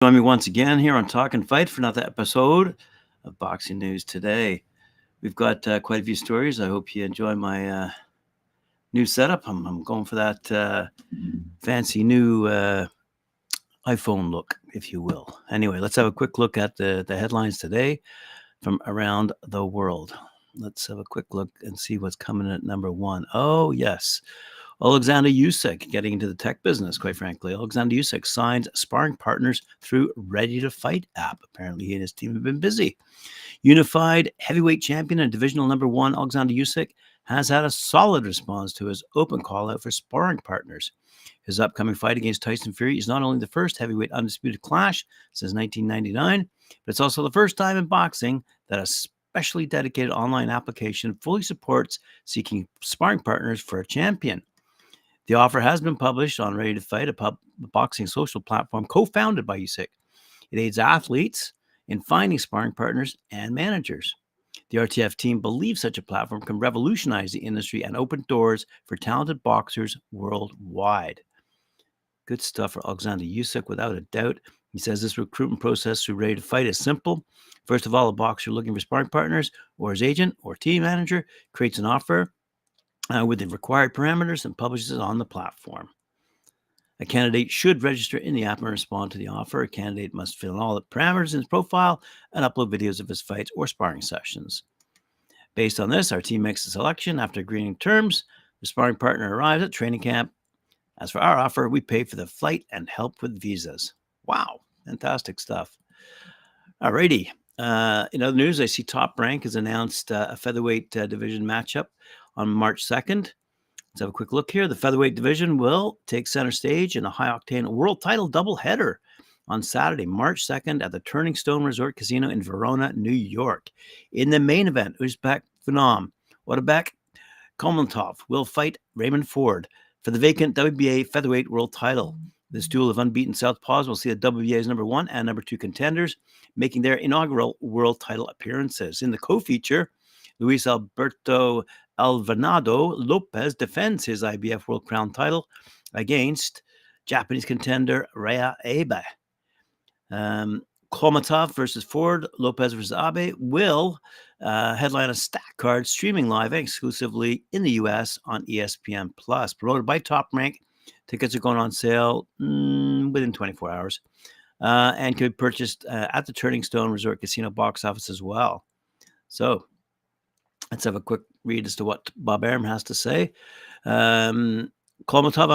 Join me once again here on Talkin Fight for another episode of Boxing News Today. We've got quite a few stories. I hope you enjoy my new setup. I'm going for that fancy new iPhone look, if you will. Anyway, let's have a quick look at the headlines today from around the world. Let's have a quick look and see what's coming at number one. Oh, yes. Oleksandr Usyk, getting into the tech business, quite frankly. Oleksandr Usyk signs sparring partners through Ready to Fight app. Apparently, he and his team have been busy. Unified heavyweight champion and divisional number one, Oleksandr Usyk, has had a solid response to his open call out for sparring partners. His upcoming fight against Tyson Fury is not only the first heavyweight undisputed clash since 1999, but it's also the first time in boxing that a specially dedicated online application fully supports seeking sparring partners for a champion. The offer has been published on Ready to Fight, a boxing social platform co-founded by Usyk. It aids athletes in finding sparring partners and managers. The RTF team believes such a platform can revolutionize the industry and open doors for talented boxers worldwide. Good stuff for Oleksandr Usyk, without a doubt. He says this recruitment process through Ready to Fight is simple. First of all, a boxer looking for sparring partners or his agent or team manager creates an offer with the required parameters and publishes it on the platform. A candidate should register in the app and respond to the offer. A candidate must fill in all the parameters in his profile and upload videos of his fights or sparring sessions. Based on this, our team makes a selection. After agreeing terms, the sparring partner arrives at training camp. As for our offer, we pay for the flight and help with visas. Wow, fantastic stuff. Alrighty. In other news, I see Top Rank has announced a featherweight division matchup on March 2nd. Let's have a quick look here. The featherweight division will take center stage in a high-octane world title doubleheader on Saturday, March 2nd at the Turning Stone Resort Casino in Verona, New York. In the main event, Uzbek Phenom Otabek Kolmatov will fight Raymond Ford for the vacant WBA featherweight world title. This duel of unbeaten southpaws will see the WBA's number one and number two contenders making their inaugural world title appearances. In the co-feature, Luis Alberto Alvarado Lopez defends his IBF World Crown title against Japanese contender Raya Abe. Kolmatov versus Ford, Lopez versus Abe will headline a stack card streaming live exclusively in the U.S. on ESPN+. Promoted by Top Rank, tickets are going on sale within 24 hours and can be purchased at the Turning Stone Resort Casino box office as well. So let's have a quick read as to what Bob Arum has to say. Kolmatov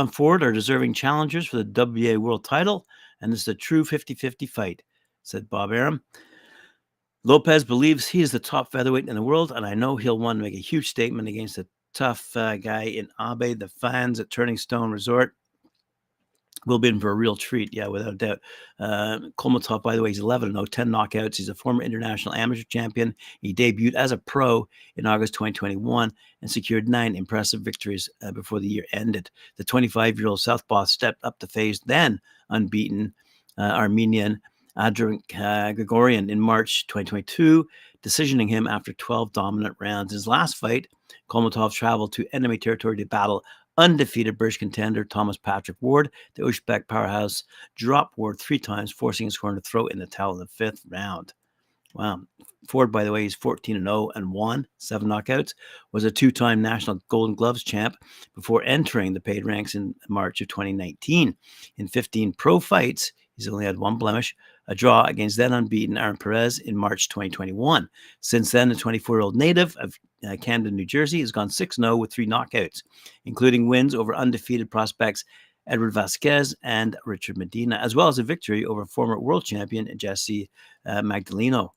and Ford are deserving challengers for the WBA world title, and this is a true 50-50 fight, said Bob Arum. Lopez believes he is the top featherweight in the world, and I know he'll want to make a huge statement against a tough guy in Abe. The fans at Turning Stone Resort will be in for a real treat, yeah, without a doubt. Kolmatov, by the way, he's 11-0, 10 knockouts. He's a former international amateur champion. He debuted as a pro in August 2021 and secured 9 impressive victories before the year ended. The 25-year-old southpaw stepped up to face then unbeaten Armenian Arum Grigorian in March 2022, decisioning him after 12 dominant rounds. His last fight, Kolmatov traveled to enemy territory to battle undefeated British contender Thomas Patrick Ward. The Uzbek powerhouse dropped Ward 3 times, forcing his corner to throw in the towel in the 5th round. Wow. Ford, by the way, he's 14-0 and won 7 knockouts, was a 2-time national Golden Gloves champ before entering the paid ranks in March of 2019. In 15 pro fights, he's only had 1 blemish, a draw against then unbeaten Aaron Perez in March 2021. Since then, the 24-year-old native of Camden, New Jersey, has gone 6-0 with 3 knockouts, including wins over undefeated prospects Edward Vasquez and Richard Medina, as well as a victory over former world champion Jesse Magdaleno.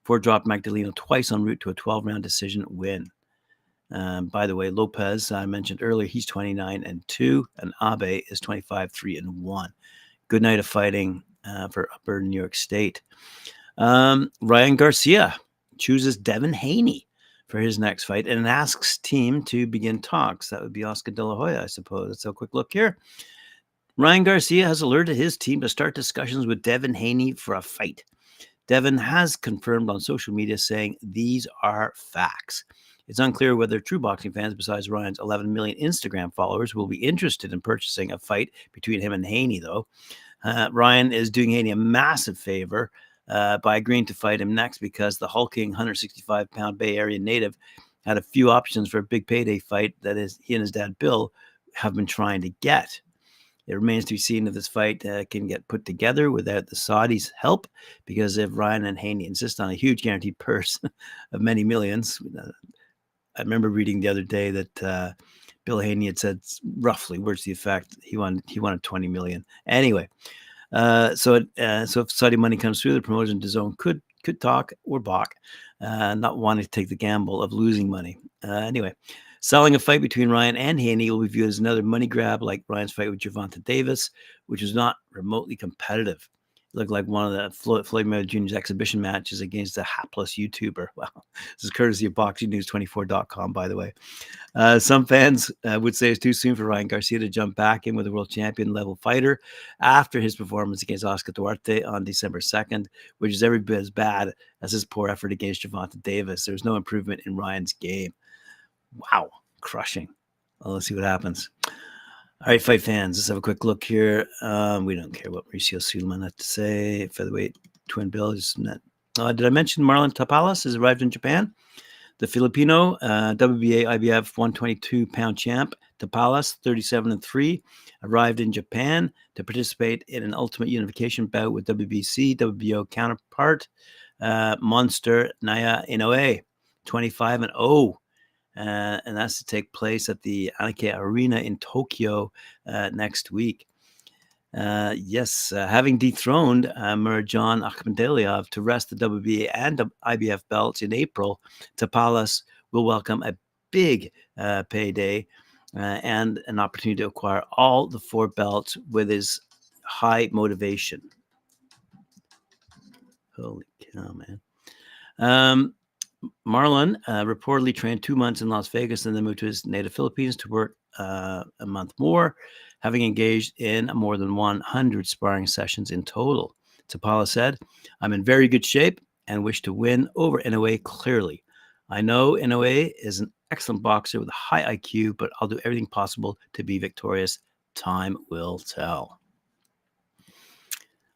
Ford dropped Magdaleno twice en route to a 12-round decision win. By the way, Lopez, I mentioned earlier, he's 29-2, and Abe is 25-3-1. Good night of fighting for Upper New York State. Ryan Garcia chooses Devin Haney for his next fight and asks team to begin talks. That would be Oscar De La Hoya, I suppose. Let's have a quick look here. Ryan Garcia has alerted his team to start discussions with Devin Haney for a fight. Devin has confirmed on social media, saying these are facts. It's unclear whether true boxing fans, besides Ryan's 11 million Instagram followers, will be interested in purchasing a fight between him and Haney, though. Ryan is doing Haney a massive favor by agreeing to fight him next because the hulking 165-pound Bay Area native had a few options for a big payday fight that is he and his dad Bill have been trying to get. It remains to be seen if this fight can get put together without the Saudis' help, because if Ryan and Haney insist on a huge guaranteed purse of many millions, I remember reading the other day that Bill Haney had said roughly, words to the effect, he wanted 20 million. Anyway, so if Saudi money comes through, the promoter and DAZN could talk or balk, not wanting to take the gamble of losing money. Anyway, selling a fight between Ryan and Haney will be viewed as another money grab, like Ryan's fight with Gervonta Davis, which was not remotely competitive. It looked like one of the Floyd Mayweather Jr.'s exhibition matches against a hapless YouTuber. Well, this is courtesy of BoxingNews24.com, by the way. Some fans would say it's too soon for Ryan Garcia to jump back in with a world champion level fighter after his performance against Oscar Duarte on December 2nd, which is every bit as bad as his poor effort against Gervonta Davis. There's no improvement in Ryan's game. Wow, crushing. Well, let's see what happens. All right, fight fans, let's have a quick look here. We don't care what Mauricio Sulaiman had to say. Featherweight twin bill. Did I mention Marlon Tapalas has arrived in Japan? The Filipino WBA IBF 122-pound champ, Tapalas, 37-3, arrived in Japan to participate in an ultimate unification bout with WBC, WBO counterpart, Monster Naya Inoue, 25-0. And that's to take place at the Anike Arena in Tokyo next week. Having dethroned Murjan Akhmadaliev to rest the WBA and IBF belts in April, Tapalas will welcome a big payday and an opportunity to acquire all the 4 belts with his high motivation. Holy cow, man. Marlon reportedly trained 2 months in Las Vegas and then moved to his native Philippines to work a month more, having engaged in more than 100 sparring sessions in total. Tapala said, "I'm in very good shape and wish to win over Inoue clearly. I know Inoue is an excellent boxer with a high IQ, but I'll do everything possible to be victorious. Time will tell."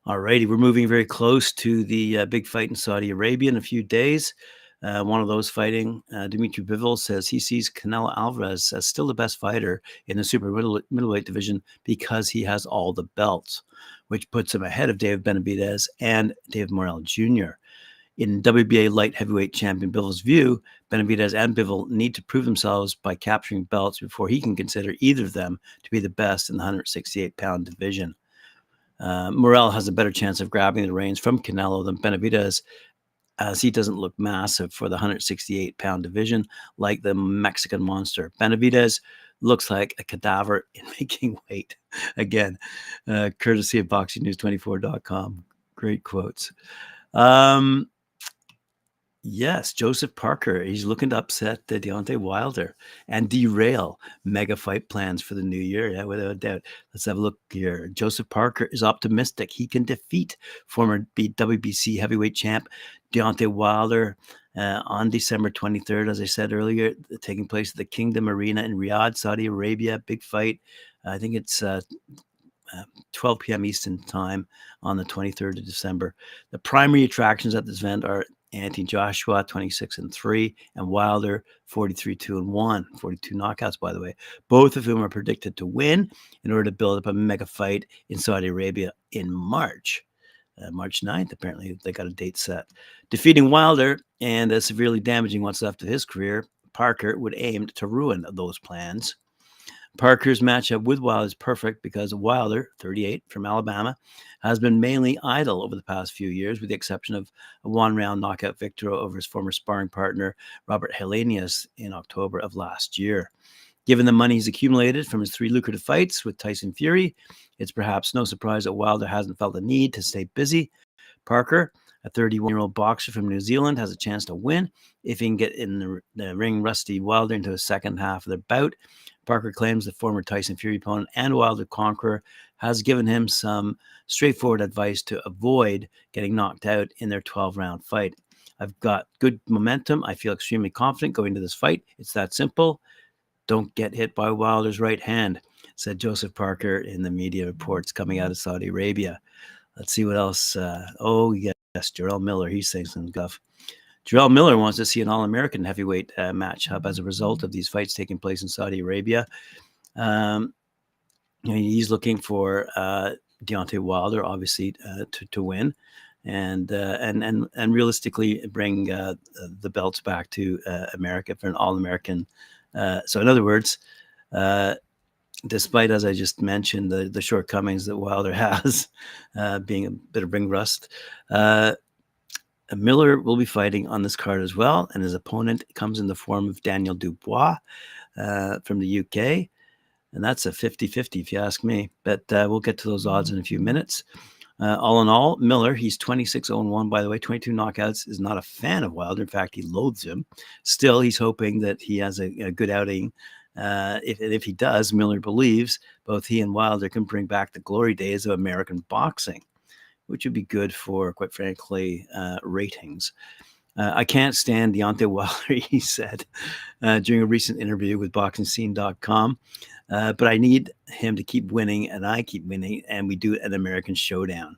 All righty, we're moving very close to the big fight in Saudi Arabia in a few days. One of those fighting, Dmitry Bivol, says he sees Canelo Alvarez as still the best fighter in the super middleweight division because he has all the belts, which puts him ahead of David Benavidez and Dave Morrell Jr. In WBA light heavyweight champion Bivol's view, Benavidez and Bivol need to prove themselves by capturing belts before he can consider either of them to be the best in the 168-pound division. Morrell has a better chance of grabbing the reins from Canelo than Benavidez, as he doesn't look massive for the 168-pound division like the Mexican monster. Benavidez looks like a cadaver in making weight. Again, courtesy of BoxingNews24.com. Great quotes. Yes, Joseph Parker. He's looking to upset Deontay Wilder and derail mega fight plans for the new year. Yeah, without a doubt. Let's have a look here. Joseph Parker is optimistic he can defeat former WBC heavyweight champ Deontay Wilder on December 23rd, as I said earlier, taking place at the Kingdom Arena in Riyadh, Saudi Arabia. Big fight. I think it's 12 p.m. Eastern time on the 23rd of December. The primary attractions at this event are Anthony Joshua, 26-3, and Wilder, 43-1, 42 knockouts, by the way, both of whom are predicted to win in order to build up a mega fight in Saudi Arabia in March. March 9th, apparently, they got a date set. Defeating Wilder and severely damaging what's left of his career, Parker would aim to ruin those plans. Parker's matchup with Wilder is perfect because Wilder, 38, from Alabama, has been mainly idle over the past few years, with the exception of a one-round knockout victory over his former sparring partner, Robert Helenius, in October of last year. Given the money he's accumulated from his 3 lucrative fights with Tyson Fury, it's perhaps no surprise that Wilder hasn't felt the need to stay busy. Parker, a 31-year-old boxer from New Zealand, has a chance to win if he can get in the ring rusty Wilder into the second half of their bout. Parker claims the former Tyson Fury opponent and Wilder conqueror has given him some straightforward advice to avoid getting knocked out in their 12-round fight. "I've got good momentum. I feel extremely confident going into this fight. It's that simple. Don't get hit by Wilder's right hand. said Joseph Parker in the media reports coming out of Saudi Arabia. Let's see what else. Oh, yes, Jarrell Miller. He's saying some stuff. Jarrell Miller wants to see an All-American heavyweight matchup as a result of these fights taking place in Saudi Arabia. He's looking for Deontay Wilder, obviously, to win, and realistically bring the belts back to America for an All-American. So, in other words, despite, as I just mentioned, the shortcomings that Wilder has, being a bit of ring rust, Miller will be fighting on this card as well, and his opponent comes in the form of Daniel Dubois from the UK, and that's a 50-50 if you ask me, but we'll get to those odds in a few minutes. All in all, Miller, he's 26-0-1, by the way, 22 knockouts, is not a fan of Wilder. In fact, he loathes him. Still, he's hoping that he has a good outing. If he does, Miller believes both he and Wilder can bring back the glory days of American boxing, which would be good for, quite frankly, ratings. I can't stand Deontay Wilder, he said during a recent interview with BoxingScene.com. But I need him to keep winning, and I keep winning, and we do an American showdown.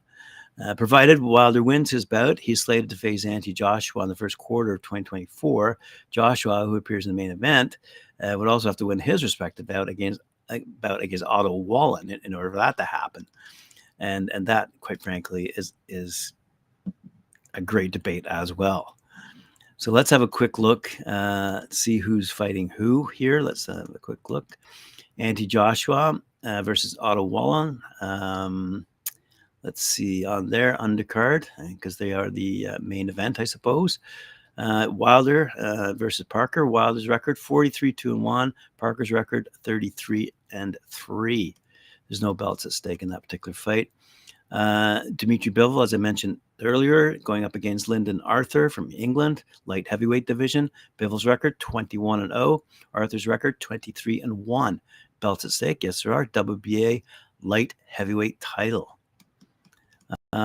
Provided Wilder wins his bout, he's slated to face Anthony Joshua in the first quarter of 2024. Joshua, who appears in the main event, would also have to win his respective bout against Otto Wallen in order for that to happen. And that, quite frankly, is a great debate as well. So let's have a quick look, see who's fighting who here. Let's have a quick look. Anthony Joshua versus Otto Wallen. Let's see on their undercard, because they are the main event, I suppose. Wilder versus Parker. Wilder's record 43-2-1. Parker's record 33-3. There's no belts at stake in that particular fight. Dmitry Bivol, as I mentioned earlier, going up against Lyndon Arthur from England, light heavyweight division. Bivol's record 21-0. Arthur's record 23-1. Belts at stake, yes, there are. WBA light heavyweight title. Jay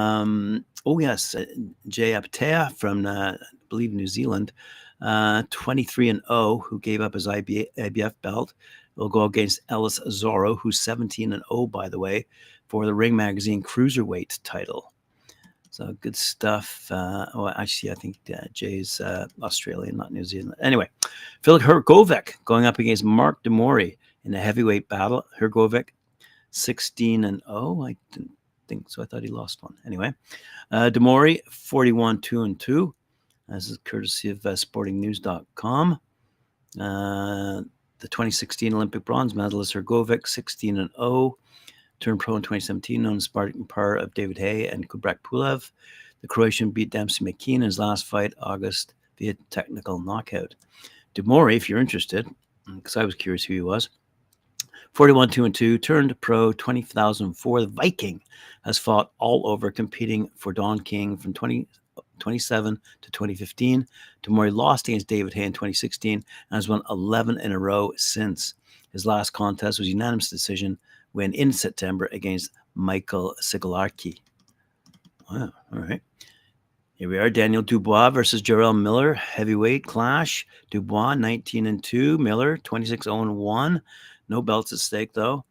Apatea from, I believe, New Zealand, 23-0, who gave up his IBF belt, will go against Ellis Zorro, who's 17-0, by the way, for the Ring Magazine Cruiserweight title. So good stuff. Actually, I think Jay's Australian, not New Zealand. Anyway, Phil Hrgovic going up against Mark Demori in a heavyweight battle. Hrgovic, 16-0. I didn't think so. I thought he lost one. Anyway, Demori, 41-2-2. This is courtesy of sportingnews.com. The 2016 Olympic bronze medalist Hrgovic, 16-0. Turned pro in 2017, known as sparring partner of David Hay and Kubrat Pulev. The Croatian beat Dempsey McKean in his last fight, August, via technical knockout. Demori, if you're interested, because I was curious who he was, 41-2-2, turned pro 2004. The Viking has fought all over, competing for Don King from 2007 to 2015. Demori lost against David Hay in 2016 and has won 11 in a row since. His last contest was a unanimous decision win in September against Michael Sigalarki. Wow, all right. Here we are, Daniel Dubois versus Jarrell Miller, heavyweight clash. Dubois, 19-2, Miller, 26-0-1. No belts at stake, though.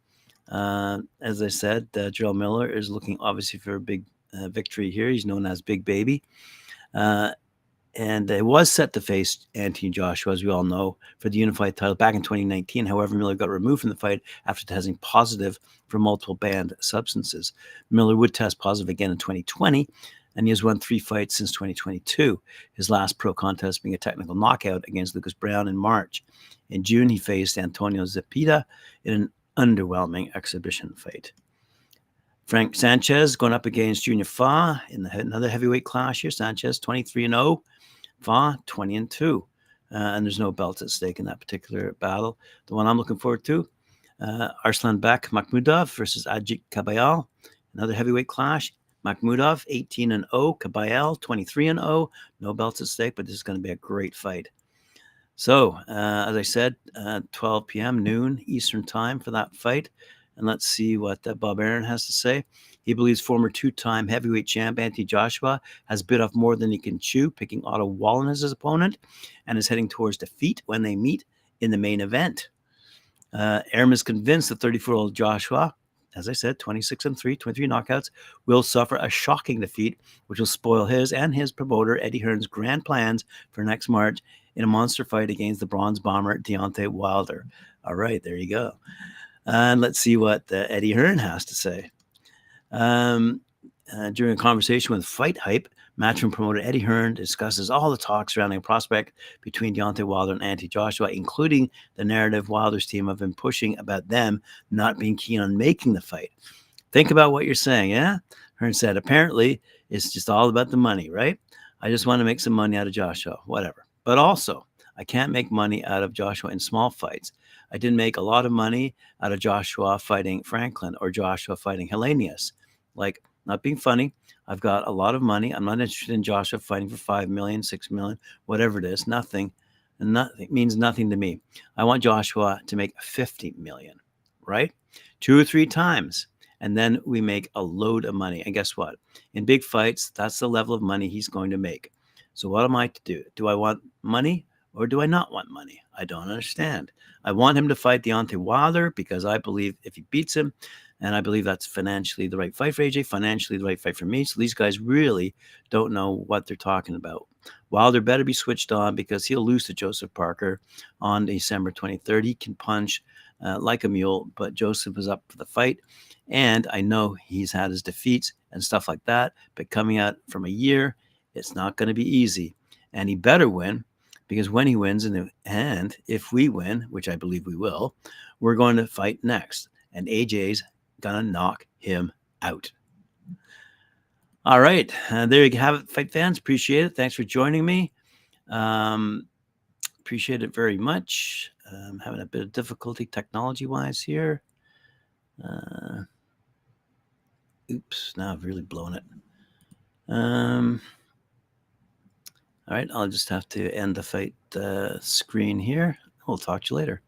As I said, Jarrell Miller is looking, obviously, for a big victory here. He's known as Big Baby. And it was set to face Anthony Joshua, as we all know, for the unified title back in 2019. However, Miller got removed from the fight after testing positive for multiple banned substances. Miller would test positive again in 2020, and he has won 3 fights since 2022, his last pro contest being a technical knockout against Lucas Brown in March. In June, he faced Antonio Zepeda in an underwhelming exhibition fight. Frank Sanchez going up against Junior Fa in another heavyweight clash here. Sanchez, 23-0. Fa, 20-2. And there's no belts at stake in that particular battle. The one I'm looking forward to, Arslanbek Makhmudov versus Ajit Kabayel. Another heavyweight clash. Makhmudov, 18-0. Kabayel, 23-0. No belts at stake, but this is going to be a great fight. So, as I said, 12 p.m., noon Eastern time for that fight. And let's see what Bob Arum has to say. He believes former 2-time heavyweight champ Anthony Joshua has bit off more than he can chew, picking Otto Wallen as his opponent, and is heading towards defeat when they meet in the main event. Arum is convinced that 34-year-old Joshua, as I said, 26-3, 23 knockouts, will suffer a shocking defeat, which will spoil his and his promoter Eddie Hearn's grand plans for next March in a monster fight against the bronze bomber Deontay Wilder. All right, there you go. And let's see what Eddie Hearn has to say. During a conversation with Fight Hype, matchroom promoter Eddie Hearn discusses all the talk surrounding a prospect between Deontay Wilder and Anthony Joshua, including the narrative Wilder's team have been pushing about them not being keen on making the fight. Think about what you're saying, yeah? Hearn said, apparently, it's just all about the money, right? I just want to make some money out of Joshua, whatever. But also, I can't make money out of Joshua in small fights. I didn't make a lot of money out of Joshua fighting Franklin or Joshua fighting Hellenius. Like, not being funny, I've got a lot of money. I'm not interested in Joshua fighting for 5 million, 6 million, whatever it is. Nothing means nothing to me. I want Joshua to make 50 million, right? 2 or 3 times. And then we make a load of money. And guess what? In big fights, that's the level of money he's going to make. So what am I to do? Do I want money or do I not want money? I don't understand. I want him to fight Deontay Wilder because I believe if he beats him, and I believe that's financially the right fight for AJ, financially the right fight for me. So these guys really don't know what they're talking about. Wilder better be switched on because he'll lose to Joseph Parker on December 23rd. He can punch like a mule, but Joseph was up for the fight. And I know he's had his defeats and stuff like that. But coming out from a year, it's not going to be easy. And he better win because when he wins, and if we win, which I believe we will, we're going to fight next. And AJ's gonna knock him out. All right, there you have it, fight fans. Appreciate it. Thanks for joining me. Appreciate it very much. I'm having a bit of difficulty technology-wise here. Oops, now I've really blown it. All right, I'll just have to end the fight screen here. We'll talk to you later.